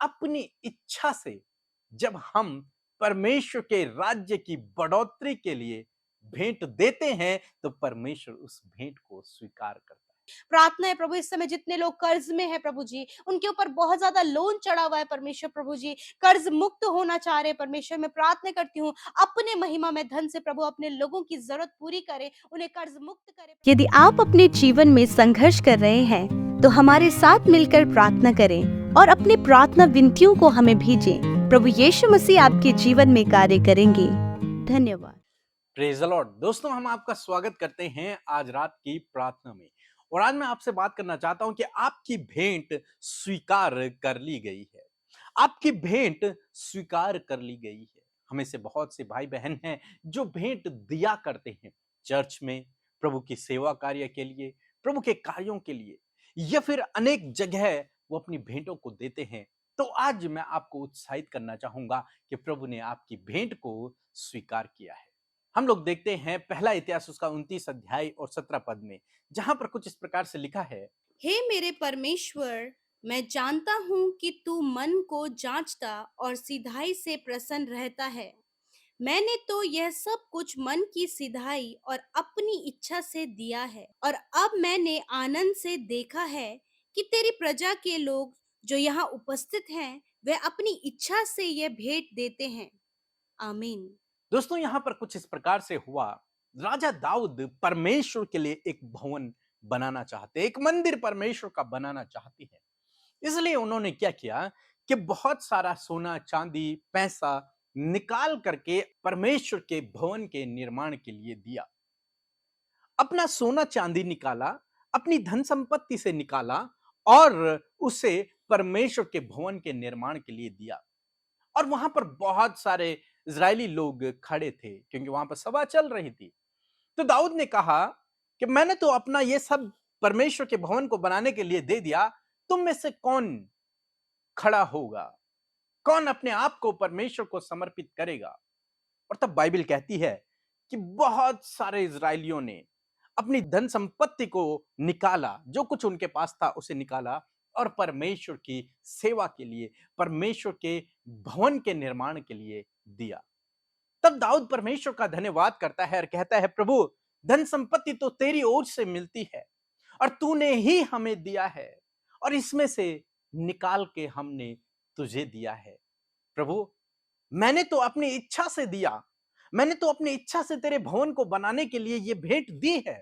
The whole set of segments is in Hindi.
अपनी इच्छा से जब हम परमेश्वर के राज्य की बढ़ोतरी के लिए भेंट देते हैं, तो परमेश्वर उस भेंट को स्वीकार करता है। प्रार्थना है प्रभु, इस समय जितने लोग कर्ज में है प्रभु जी, उनके ऊपर बहुत ज्यादा लोन चढ़ा हुआ है परमेश्वर प्रभु जी, कर्ज मुक्त होना चाह रहे हैं परमेश्वर। मैं प्रार्थना करती हूँ अपने महिमा में धन से प्रभु अपने लोगों की जरूरत पूरी करे, उन्हें कर्ज मुक्त करे। यदि आप अपने जीवन में संघर्ष कर रहे हैं तो हमारे साथ मिलकर प्रार्थना करें और अपनी प्रार्थना विनतियों को हमें भेजें। प्रभु यीशु मसीह आपके जीवन में कार्य करेंगे। धन्यवाद। Praise the Lord. दोस्तों, हम आपका स्वागत करते हैं आज रात की प्रार्थना में। और आज मैं आपसे बात करना चाहता हूं कि आपकी भेंट स्वीकार कर ली गई है। आपकी भेंट स्वीकार कर ली गई है। हमें से बहुत से भाई बहन हैं जो भेंट दिया करते हैं चर्च में, प्रभु की सेवा कार्य के लिए, प्रभु के कार्यों के लिए, या फिर अनेक जगह वो अपनी भेंटों को देते हैं। तो आज मैं आपको उत्साहित करना चाहूंगा कि प्रभु ने आपकी भेंट को स्वीकार किया है। हम लोग देखते हैं पहला इतिहास उसका 29 अध्याय और 17 पद में, जहां पर कुछ इस प्रकार से लिखा है। हे मेरे परमेश्वर, मैं जानता हूँ कि तू मन को जांचता और सिधाई से प्रसन्न रहता है। मैंने तो यह सब कुछ मन की सिधाई और अपनी इच्छा से दिया है, और अब मैंने आनंद से देखा है कि तेरी प्रजा के लोग जो यहाँ उपस्थित हैं, वे अपनी इच्छा से यह भेंट देते हैं। आमीन। दोस्तों, यहां पर कुछ इस प्रकार से हुआ। राजा दाऊद परमेश्वर के लिए एक भवन बनाना चाहते, एक मंदिर परमेश्वर का बनाना चाहती है। इसलिए उन्होंने क्या किया कि बहुत सारा सोना, चांदी, पैसा निकाल करके परमेश्वर के भवन के निर्माण के लिए दिया। अपना सोना चांदी निकाला, अपनी धन संपत्ति से निकाला और उसे परमेश्वर के भवन के निर्माण के लिए दिया। और वहां पर बहुत सारे इजरायली लोग खड़े थे क्योंकि वहां पर सभा चल रही थी। तो दाऊद ने कहा कि मैंने तो अपना ये सब परमेश्वर के भवन को बनाने के लिए दे दिया, तुम में से कौन खड़ा होगा, कौन अपने आप को परमेश्वर को समर्पित करेगा। और तब बाइबल कहती है कि बहुत सारे इजरायलियों ने अपनी धन संपत्ति को निकाला, जो कुछ उनके पास था उसे निकाला और परमेश्वर की सेवा के लिए, परमेश्वर के भवन के निर्माण के लिए दिया। तब दाऊद परमेश्वर का धन्यवाद करता है और कहता है, प्रभु, धन संपत्ति तो तेरी ओर से मिलती है और तूने ही हमें दिया है, और इसमें से निकाल के हमने तुझे दिया है। प्रभु, मैंने तो अपनी इच्छा से दिया, मैंने तो अपनी इच्छा से तेरे भवन को बनाने के लिए ये भेंट दी है,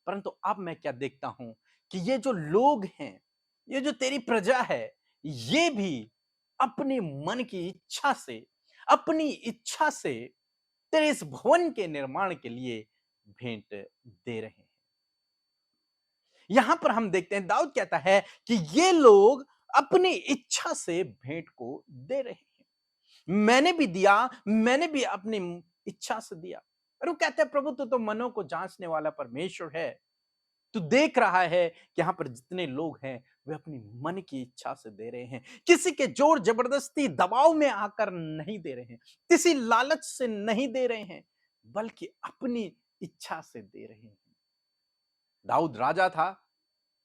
परंतु अब मैं क्या देखता हूं कि ये जो लोग हैं, ये जो तेरी प्रजा है, ये भी अपने मन की इच्छा से, अपनी इच्छा से तेरे इस भवन के निर्माण के लिए भेंट दे रहे हैं। यहां पर हम देखते हैं दाऊद कहता है कि ये लोग अपनी इच्छा से भेंट को दे रहे हैं। मैंने भी दिया, मैंने भी अपनी इच्छा से दिया। और वो कहते हैं, प्रभु तू तो मनों को जांचने वाला परमेश्वर है। तू देख रहा है कि यहां पर जितने लोग हैं वे अपनी मन की इच्छा से दे रहे हैं, किसी के जोर जबरदस्ती दबाव में आकर नहीं दे रहे हैं, किसी लालच से नहीं दे रहे हैं, बल्कि अपनी इच्छा से दे रहे हैं। दाऊद राजा था,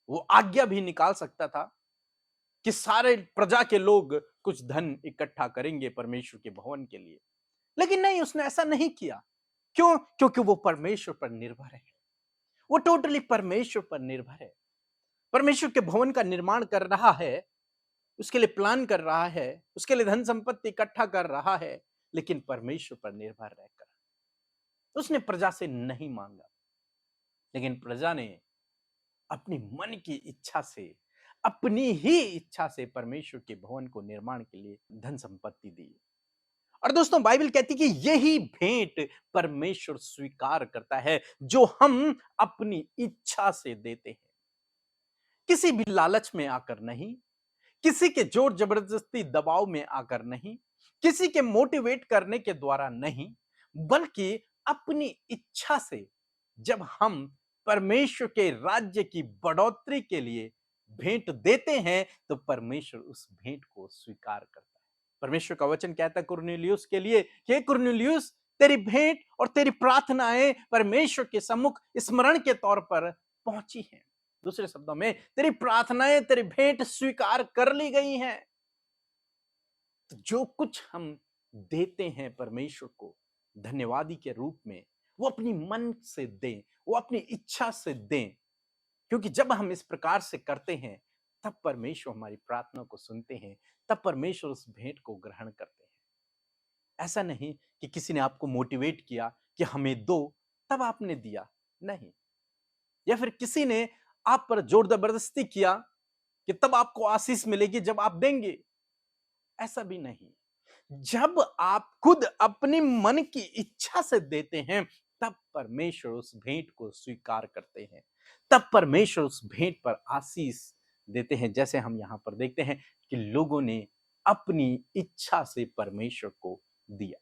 वो आज्ञा भी निकाल सकता था कि सारे प्रजा के लोग कुछ धन इकट्ठा करेंगे परमेश्वर के भवन के लिए, लेकिन नहीं, उसने ऐसा नहीं किया। क्यों? क्योंकि वो परमेश्वर पर निर्भर है। वो टोटली परमेश्वर पर निर्भर है। परमेश्वर के भवन का निर्माण कर रहा है, उसके लिए प्लान कर रहा है, उसके लिए धन संपत्ति इकट्ठा कर रहा है, लेकिन परमेश्वर पर निर्भर रहकर उसने प्रजा से नहीं मांगा, लेकिन प्रजा ने अपनी मन की इच्छा से, अपनी ही इच्छा से परमेश्वर के भवन को निर्माण के लिए धन संपत्ति दी। और दोस्तों, बाइबल कहती है कि यही भेंट परमेश्वर स्वीकार करता है जो हम अपनी इच्छा से देते हैं, किसी भी लालच में आकर नहीं, किसी के जोर जबरदस्ती दबाव में आकर नहीं, किसी के मोटिवेट करने के द्वारा नहीं, बल्कि अपनी इच्छा से जब हम परमेश्वर के राज्य की बढ़ोतरी के लिए भेंट देते हैं, तो परमेश्वर उस भेंट को स्वीकार करता है। परमेश्वर का वचन कहता है कुरनेलियुस के लिए, हे कुरनेलियुस, तेरी भेंट और तेरी प्रार्थनाएं परमेश्वर के सम्मुख स्मरण के तौर पर पहुंची हैं। दूसरे शब्दों में, तेरी प्रार्थनाएं, तेरी भेंट स्वीकार कर ली गई हैं। तो जो कुछ हम देते हैं परमेश्वर को धन्यवादी के रूप में, वो अपनी मन से दें, वो अपनी इच्छा से दें, क्योंकि जब हम इस प्रकार से करते हैं तब परमेश्वर हमारी प्रार्थना को सुनते हैं, तब परमेश्वर उस भेंट को ग्रहण करते हैं। ऐसा नहीं कि किसी ने आपको मोटिवेट किया कि हमें दो, तब आपने दिया, नहीं। या फिर किसी ने आप पर जोर जबरदस्ती किया कि तब आपको आशीष मिलेगी जब आप देंगे, ऐसा भी नहीं। जब आप खुद अपनी मन की इच्छा से देते हैं तब परमेश्वर उस भेंट को स्वीकार करते हैं, तब परमेश्वर उस भेंट पर आशीष देते हैं। जैसे हम यहां पर देखते हैं कि लोगों ने अपनी इच्छा से परमेश्वर को दिया,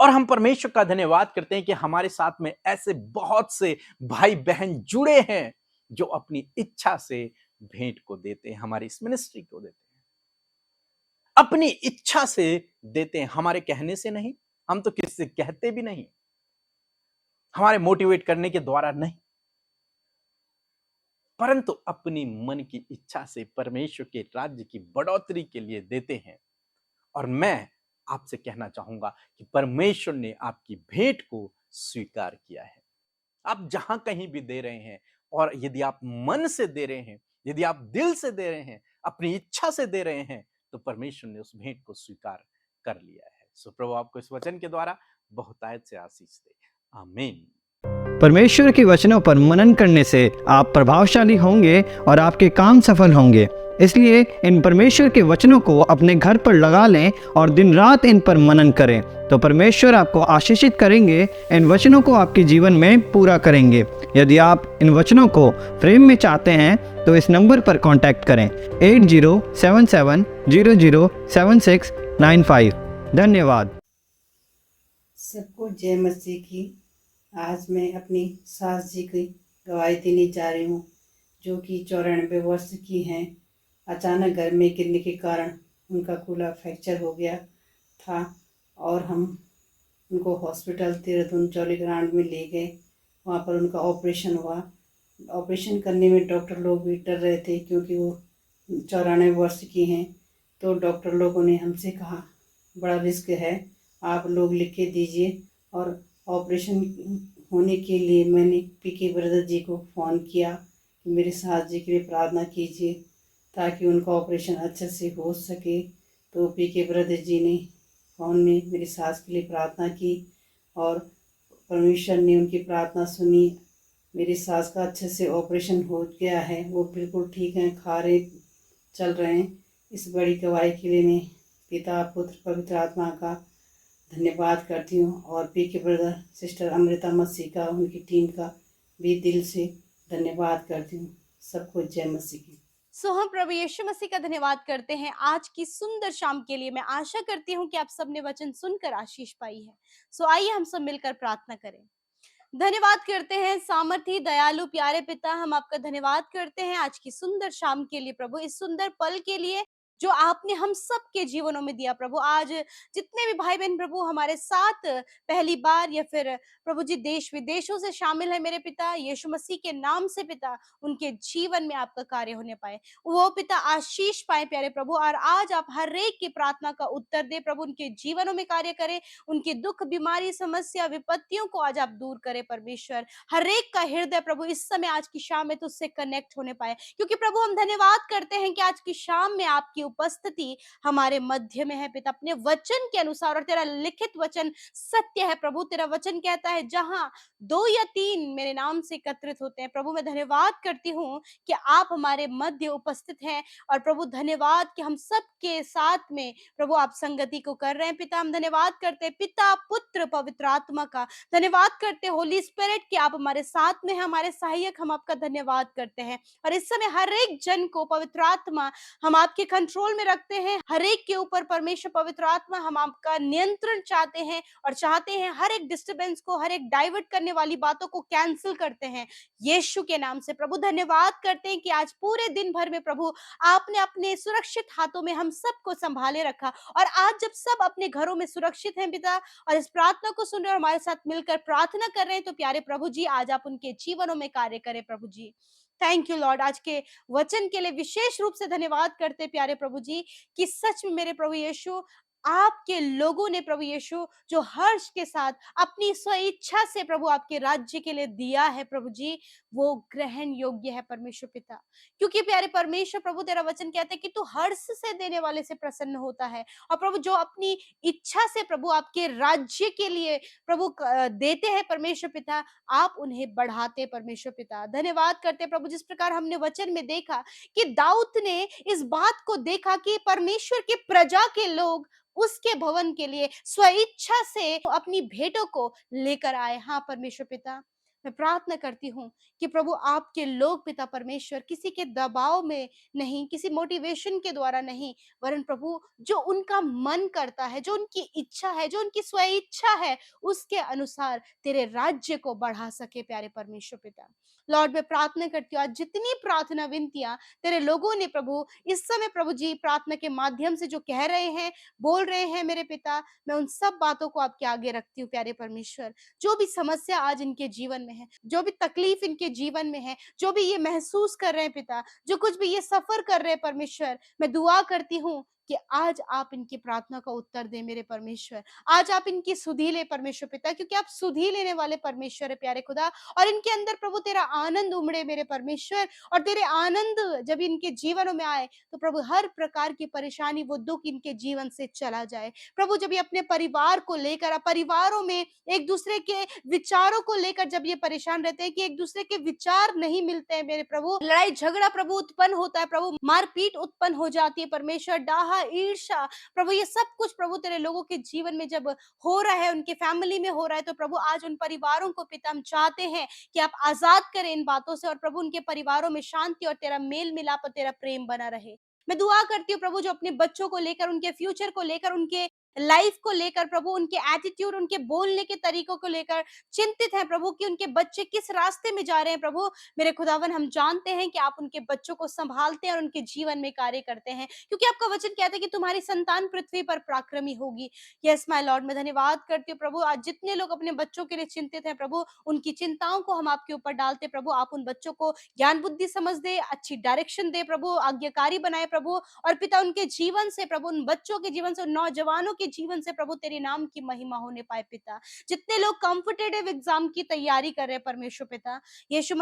और हम परमेश्वर का धन्यवाद करते हैं कि हमारे साथ में ऐसे बहुत से भाई बहन जुड़े हैं जो अपनी इच्छा से भेंट को देते हैं, हमारी इस मिनिस्ट्री को देते हैं, अपनी इच्छा से देते हैं, हमारे कहने से नहीं। हम तो किसी से कहते भी नहीं, हमारे मोटिवेट करने के द्वारा नहीं, परंतु अपनी मन की इच्छा से परमेश्वर के राज्य की बढ़ोतरी के लिए देते हैं। और मैं आपसे कहना चाहूंगा कि परमेश्वर ने आपकी भेंट को स्वीकार किया है। आप जहां कहीं भी दे रहे हैं, और यदि आप मन से दे रहे हैं, यदि आप दिल से दे रहे हैं, अपनी इच्छा से दे रहे हैं, तो परमेश्वर ने उस भेंट को स्वीकार कर लिया है। सो प्रभु आपको इस वचन के द्वारा बहुतायत से आशीष दे। आमीन। परमेश्वर के वचनों पर मनन करने से आप प्रभावशाली होंगे और आपके काम सफल होंगे। इसलिए इन परमेश्वर के वचनों को अपने घर पर लगा लें और दिन रात इन पर मनन करें, तो परमेश्वर आपको आशीषित करेंगे, इन वचनों को आपके जीवन में पूरा करेंगे। यदि आप इन वचनों को फ्रेम में चाहते हैं तो इस नंबर पर कांटेक्ट करें 8077007695। धन्यवाद। सबको जय मसीह की। आज मैं अपनी सास जी की गवाही देने जा रही हूँ, जो कि 94 वर्ष की हैं। अचानक घर में गिरने के कारण उनका कूल्हा फ्रैक्चर हो गया था और हम उनको हॉस्पिटल देहरादून जॉली ग्रांड में ले गए। वहाँ पर उनका ऑपरेशन हुआ। ऑपरेशन करने में डॉक्टर लोग भी डर रहे थे, क्योंकि वो 94 वर्ष की हैं। तो डॉक्टर लोगों ने हमसे कहा बड़ा रिस्क है, आप लोग लिख के दीजिए। और ऑपरेशन होने के लिए मैंने पीके ब्रदर जी को फ़ोन किया कि मेरी सास जी के लिए प्रार्थना कीजिए ताकि उनका ऑपरेशन अच्छे से हो सके। तो पीके ब्रदर जी ने फ़ोन में मेरी सास के लिए प्रार्थना की और परमेश्वर ने उनकी प्रार्थना सुनी। मेरी सास का अच्छे से ऑपरेशन हो गया है, वो बिल्कुल ठीक हैं, खा रहे चल रहे हैं। इस बड़ी गवाही के लिए मैं पिता पुत्र पवित्र आत्मा का धन्यवाद करती हूँ, और पीके ब्रदर सिस्टर अमृता मसीह का, उनकी टीम का भी दिल से धन्यवाद करती हूँ। सबको जय मसीह की। सो हम प्रभु यीशु मसीह का धन्यवाद करते हैं आज की सुंदर शाम के लिए। मैं आशा करती हूँ कि आप सबने वचन सुनकर आशीष पाई है। सो आइए हम सब मिलकर प्रार्थना करें। धन्यवाद करते हैं सामर्थी दयालु प्यारे पिता, हम आपका धन्यवाद करते हैं आज की सुंदर शाम के लिए प्रभु, इस सुंदर पल के लिए जो आपने हम सब के जीवनों में दिया प्रभु। आज जितने भी भाई बहन प्रभु हमारे साथ पहली बार या फिर प्रभु जी देश विदेशों से शामिल है, मेरे पिता यीशु मसीह के नाम से पिता उनके जीवन में आपका कार्य होने पाए, वो पिता आशीष पाए प्यारे प्रभु। और आज आप हर एक की प्रार्थना का उत्तर दे प्रभु, उनके जीवनों में कार्य करें, उनके दुख बीमारी समस्या विपत्तियों को आज आप दूर करें परमेश्वर। हर एक का हृदय प्रभु इस समय आज की शाम में तुझसे कनेक्ट होने पाए, क्योंकि प्रभु हम धन्यवाद करते हैं कि आज की शाम में आपकी उपस्थिति हमारे मध्य में है पिता, अपने वचन के अनुसार। और तेरा लिखित वचन सत्य है प्रभु, तेरा वचन कहता है जहां 2 या 3 मेरे नाम से एकत्रित होते हैं। प्रभु मैं धन्यवाद करती हूँ कि आप हमारे मध्य उपस्थित हैं, और प्रभु धन्यवाद कि हम सब के साथ में प्रभु आप संगति को कर रहे हैं पिता। हम धन्यवाद करते हैं पिता पुत्र पवित्र आत्मा का, धन्यवाद करते हैं होली स्पिरिट कि आप हमारे साथ में हैं, हमारे सहायक। हम आपका धन्यवाद करते हैं, और इस समय हर एक जन को पवित्र आत्मा हम आपके कंट्रोल में रखते हैं। हर एक के ऊपर परमेश्वर पवित्र आत्मा हम आपका नियंत्रण चाहते हैं, और चाहते हैं हर एक डिस्टर्बेंस को, हर एक डाइवर्ट करने वाली बातों को कैंसिल करते हैं यीशु के नाम से। प्रभु धन्यवाद करते हैं कि आज पूरे दिन भर में प्रभु आपने अपने सुरक्षित हाथों में हम सबको संभाले रखा, और आज जब सब अपने घरों में सुरक्षित हैं पिता और इस प्रार्थना को सुन रहे और हमारे साथ मिलकर प्रार्थना कर रहे हैं, तो प्यारे प्रभु जी आज आप उनके जीवनों में कार्य करें प्रभु जी। थैंक यू लॉर्ड, आज के वचन के लिए विशेष रूप से धन्यवाद करते प्यारे प्रभु जी कि सच में मेरे प्रभु यीशु आपके लोगों ने प्रभु यीशु जो हर्ष के साथ अपनी स्व इच्छा से प्रभु आपके राज्य के लिए दिया है प्रभु जी, वो ग्रहण योग्य है परमेश्वर पिता। क्योंकि प्यारे परमेश्वर प्रभु तेरा वचन कहते हैं कि तू हर्ष से देने वाले से प्रसन्न होता है, और प्रभु जो अपनी इच्छा से प्रभु आपके राज्य के लिए प्रभु देते हैं परमेश्वर पिता, आप उन्हें बढ़ाते परमेश्वर पिता। धन्यवाद करते प्रभु, जिस प्रकार हमने वचन में देखा कि दाऊद ने इस बात को देखा कि परमेश्वर के प्रजा के लोग उसके भवन के लिए स्वेच्छा से अपनी भेंटों को लेकर आए। हाँ परमेश्वर पिता, मैं प्रार्थना करती हूँ कि प्रभु आपके लोग पिता परमेश्वर किसी के दबाव में नहीं, किसी मोटिवेशन के द्वारा नहीं, वरन प्रभु जो उनका मन करता है, जो उनकी इच्छा है, जो उनकी स्व इच्छा है, उसके अनुसार तेरे राज्य को बढ़ा सके प्यारे परमेश्वर पिता। लॉर्ड मैं प्रार्थना करती हूँ, आज जितनी प्रार्थना विनतियां तेरे लोगों ने प्रभु इस समय प्रभु जी प्रार्थना के माध्यम से जो कह रहे हैं, बोल रहे हैं मेरे पिता, मैं उन सब बातों को आपके आगे रखती हूँ प्यारे परमेश्वर। जो भी समस्या आज इनके जीवन में है, जो भी तकलीफ इनके जीवन में है, जो भी ये महसूस कर रहे हैं पिता, जो कुछ भी ये सफर कर रहे हैं परमेश्वर, मैं दुआ करती हूँ कि आज आप इनकी प्रार्थना का उत्तर दें मेरे परमेश्वर। आज आप इनकी सुधि ले परमेश्वर पिता, क्योंकि आप सुधि लेने वाले परमेश्वर है प्यारे खुदा, और इनके अंदर प्रभु तेरा आनंद उमड़े मेरे परमेश्वर। और तेरे आनंद जब इनके जीवनों में आए तो प्रभु हर प्रकार की परेशानी, वो दुख इनके जीवन से चला जाए। प्रभु जब ये अपने परिवार को लेकर, परिवारों में एक दूसरे के विचारों को लेकर जब ये परेशान रहते हैं कि एक दूसरे के विचार नहीं मिलते हैं मेरे प्रभु, लड़ाई झगड़ा प्रभु उत्पन्न होता है, प्रभु मारपीट उत्पन्न हो जाती है परमेश्वर, डाहा ईर्षा प्रभु, ये सब कुछ प्रभु तेरे लोगों के जीवन में जब हो रहा है, उनके फैमिली में हो रहा है, तो प्रभु आज उन परिवारों को पिता हम चाहते हैं कि आप आजाद करें इन बातों से, और प्रभु उनके परिवारों में शांति और तेरा मेल मिलाप और तेरा प्रेम बना रहे। मैं दुआ करती हूँ प्रभु जो अपने बच्चों को लेकर, उनके फ्यूचर को लेकर, उनके लाइफ को लेकर प्रभु, उनके एटीट्यूड, उनके बोलने के तरीकों को लेकर चिंतित है प्रभु कि उनके बच्चे किस रास्ते में जा रहे हैं प्रभु, मेरे खुदावन हम जानते हैं कि आप उनके बच्चों को संभालते हैं और उनके जीवन में कार्य करते हैं, क्योंकि आपका वचन कहता है कि तुम्हारी संतान पृथ्वी पर पराक्रमी होगी। यस माय लॉर्ड, मैं धन्यवाद करती हूँ प्रभु, आज जितने लोग अपने बच्चों के लिए चिंतित हैं प्रभु, उनकी चिंताओं को हम आपके ऊपर डालते प्रभु, आप उन बच्चों को ज्ञान बुद्धि समझ दे, अच्छी डायरेक्शन दे प्रभु, आज्ञाकारी बनाए प्रभु, और पिता उनके जीवन से प्रभु, उन बच्चों के जीवन से, उन नौजवानों के जीवन से प्रभु तेरे नाम की महिमा होने पाए पिता। जितने लोग कॉम्पिटिटिव एग्जाम की तैयारी कर रहे हैं परमेश्वर पिता, यीशु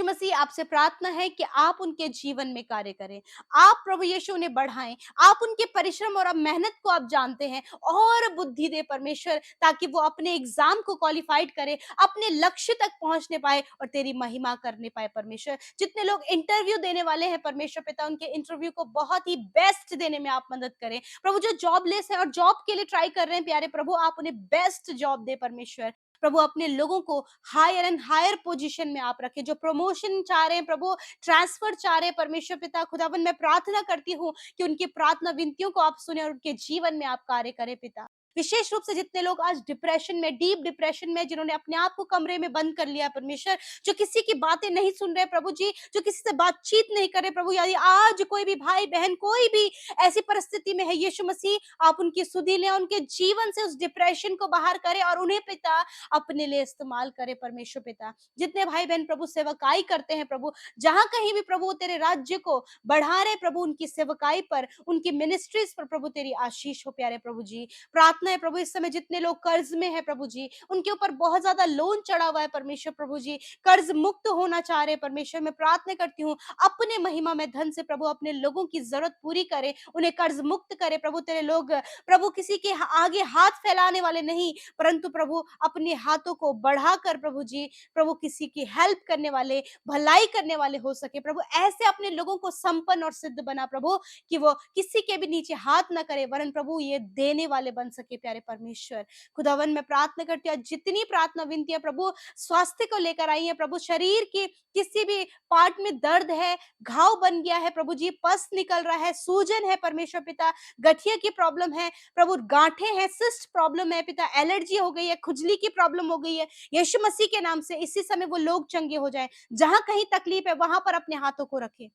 मसीह आपसे प्रार्थना है कि आप उनके जीवन में कार्य करें, आप प्रभु यीशु उन्हें बढ़ाएं, आप उनके परिश्रम और मेहनत को आप जानते हैं, और बुद्धि दे परमेश्वर, ताकि वो अपने एग्जाम को क्वालिफाइड करे, अपने लक्ष्य तक पहुंचने पाए और तेरी महिमा करने पाए परमेश्वर। जितने लोग इंटरव्यू देने वाले हैं परमेश्वर पिता, उनके इंटरव्यू को बहुत ही बेस्ट देने में आप मदद करें प्रभु। जो जॉबलेस है और जॉब के लिए ट्राई कर रहे हैं प्यारे प्रभु, आप उन्हें बेस्ट जॉब दे परमेश्वर। प्रभु अपने लोगों को हायर एंड हायर पोजीशन में आप रखें, जो प्रमोशन चाह रहे हैं प्रभु, ट्रांसफर चाह रहे हैं परमेश्वर पिता खुदावन, मैं प्रार्थना करती हूँ कि उनकी प्रार्थना विनतियों को आप सुने और उनके जीवन में आप कार्य करें पिता। विशेष रूप से जितने लोग आज डिप्रेशन में, डीप डिप्रेशन में, जिन्होंने अपने आप को कमरे में बंद कर लिया परमेश्वर, जो किसी की बातें नहीं सुन रहे प्रभु जी, जो किसी से बातचीत नहीं कर रहे प्रभु, यदि आज कोई भी भाई बहन कोई भी ऐसी परिस्थिति में है, यीशु मसीह आप उनकी सुधि लें, उनके जीवन से उस डिप्रेशन को बाहर करें और उन्हें पिता अपने लिए इस्तेमाल करें परमेश्वर पिता। जितने भाई बहन प्रभु सेवकाई करते हैं प्रभु, जहां कहीं भी प्रभु तेरे राज्य को बढ़ा रहे प्रभु, उनकी सेवकाई पर, उनकी मिनिस्ट्रीज पर प्रभु तेरी आशीष हो प्यारे प्रभु जी। प्रार्थना है प्रभु इस समय जितने लोग कर्ज में है प्रभु जी, उनके ऊपर बहुत ज्यादा लोन चढ़ा हुआ है परमेश्वर प्रभु जी, कर्ज मुक्त होना चाह रहे परमेश्वर, मैं प्रार्थना करती हूँ अपने महिमा में धन से प्रभु अपने लोगों की जरूरत पूरी करे, उन्हें कर्ज मुक्त करे प्रभु। तेरे लोग प्रभु किसी के आगे हाथ फैलाने वाले नहीं, परंतु प्रभु अपने हाथों को बढ़ाकर प्रभु जी, प्रभु किसी की हेल्प करने वाले, भलाई करने वाले हो सके प्रभु। ऐसे अपने लोगों को संपन्न और सिद्ध बना प्रभु, कि वो किसी के भी नीचे हाथ ना करे, वरन प्रभु ये देने वाले बन सके प्यारे परमेश्वर खुदावन। मैं प्रार्थना करती हूँ जितनी प्रार्थना विनतियां प्रभु स्वास्थ्य को लेकर आई है प्रभु, शरीर की किसी भी पार्ट में दर्द है, घाव बन गया है प्रभु जी, पस निकल रहा है, सूजन है परमेश्वर पिता, गठिया की प्रॉब्लम है प्रभु, गांठें हैं, सिस्ट प्रॉब्लम है पिता, एलर्जी हो गई है, खुजली की प्रॉब्लम हो गई है, यीशु मसीह के नाम से इसी समय वो लोग चंगे हो जाएं। जहां कहीं तकलीफ है वहां पर अपने हाथों को रखें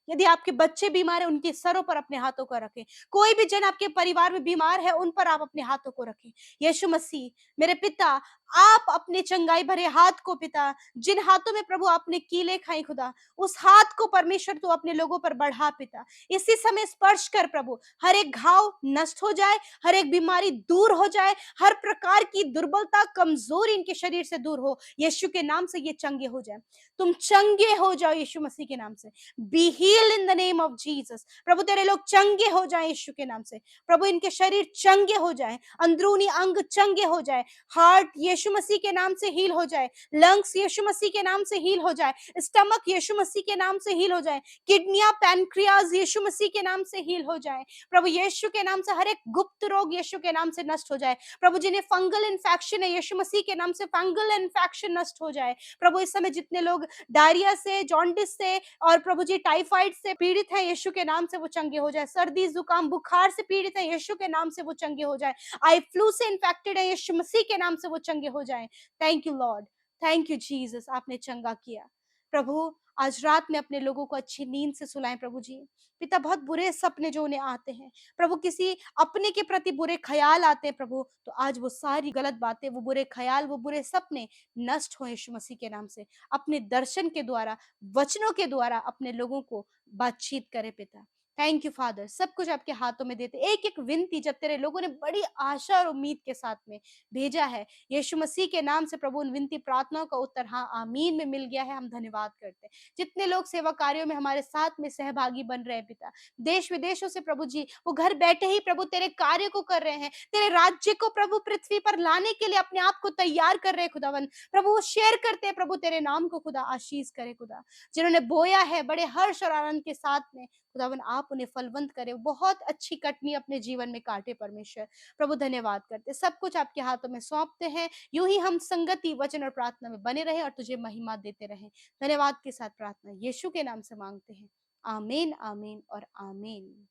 यदि आपके बच्चे बीमार हैं, उनके सरों पर अपने हाथों को रखें। कोई भी जन आपके परिवार में बीमार है, उन पर आप अपने हाथों को रखें। यीशु मसीह, मेरे पिता, आप अपने चंगाई भरे हाथ को पिता, जिन हाथों में प्रभु आपने कीले खाई खुदा, उस हाथ को परमेश्वर तू अपने लोगों पर बढ़ा पिता। इसी समय स्पर्श कर प्रभु, हर एक घाव नष्ट हो जाए, हर एक बीमारी दूर हो जाए, हर प्रकार की दुर्बलता, कमजोरी इनके शरीर से दूर हो। यीशु के नाम से ये चंगे हो जाए। तुम चंगे हो जाओ यीशु मसीह के नाम से। Be healed in the name of Jesus. प्रभु तेरे लोग चंगे हो जाए यीशु के नाम से। प्रभु इनके शरीर चंगे हो जाए, अंदरूनी अंग चंगे हो जाए, हार्ट यीशु मसीह के नाम से हील हो जाए, लंग्स यीशु मसीह के नाम से हील हो जाए, स्टमक यीशु मसीह के नाम से हील हो जाए, किडनियां, पैनक्रियाज यीशु मसीह के नाम से हील हो जाए। प्रभु यीशु के नाम से हर एक गुप्त रोग यीशु के नाम से नष्ट हो जाए। प्रभु जिन्हें फंगल इन्फेक्शन है, यीशु मसीह के नाम से फंगल इन्फेक्शन नष्ट हो जाए। प्रभु इस समय जितने लोग डायरिया से, जॉन्डिस से और प्रभु जी टाइफाइड से पीड़ित हैं, यीशु के नाम से वो चंगे हो जाए। सर्दी, जुकाम, बुखार से पीड़ित हैं, यीशु के नाम से वो चंगे हो जाए। आई फ्लू से इन्फेक्टेड है, यीशु मसीह के नाम से वो चंगे हो जाए। Thank you Lord, thank you Jesus, आपने चंगा किया। प्रभु आज रात में अपने लोगों को अच्छी नींद से सुलाएं प्रभु जी। पिता, बहुत बुरे सपने जो उन्हें आते हैं प्रभु, किसी अपने के प्रति बुरे ख्याल आते हैं प्रभु, तो आज वो सारी गलत बातें, वो बुरे ख्याल, वो बुरे सपने नष्ट हो यीशु मसीह के नाम से। अपने दर्शन के द्वारा, वचनों के द्वारा अपने लोगों को बातचीत करे पिता। थैंक यू फादर, सब कुछ आपके हाथों में देते। एक एक विनती जब तेरे लोगों ने बड़ी आशा और उम्मीद के साथ में भेजा है यीशु मसीह के नाम से प्रभु, उन विनती प्रार्थनाओं का उत्तर हाँ आमीन में मिल गया है। हम धन्यवाद करते हैं। जितने लोग सेवा कार्यों में हमारे साथ में सहभागी बन रहे हैं पिता, देश विदेशों से प्रभु जी, वो घर बैठे ही प्रभु तेरे कार्य को कर रहे हैं, तेरे राज्य को प्रभु पृथ्वी पर लाने के लिए अपने आप को तैयार कर रहे हैं खुदावन। प्रभु वो शेयर करते हैं प्रभु तेरे नाम को, खुदा आशीष करे खुदा। जिन्होंने बोया है बड़े हर्ष और आनंद के साथ में खुदावन, आप उन्हें फलवंत करे, बहुत अच्छी कटनी अपने जीवन में काटे परमेश्वर। प्रभु धन्यवाद करते, सब कुछ आपके हाथों में सौंपते हैं। यूं ही हम संगति, वचन और प्रार्थना में बने रहें और तुझे महिमा देते रहें। धन्यवाद के साथ प्रार्थना यीशु के नाम से मांगते हैं, आमीन, आमीन और आमीन।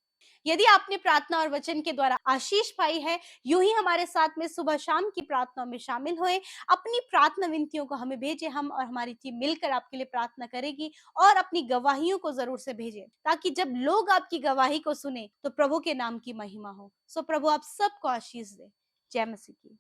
यदि आपने प्रार्थना और वचन के द्वारा आशीष पाई है, यूं ही हमारे साथ में सुबह शाम की प्रार्थनाओं में शामिल होए। अपनी प्रार्थना विनतियों को हमें भेजें, हम और हमारी टीम मिलकर आपके लिए प्रार्थना करेगी। और अपनी गवाहियों को जरूर से भेजें, ताकि जब लोग आपकी गवाही को सुने तो प्रभु के नाम की महिमा हो। सो प्रभु आप सबको आशीष दे। जय मसीह की।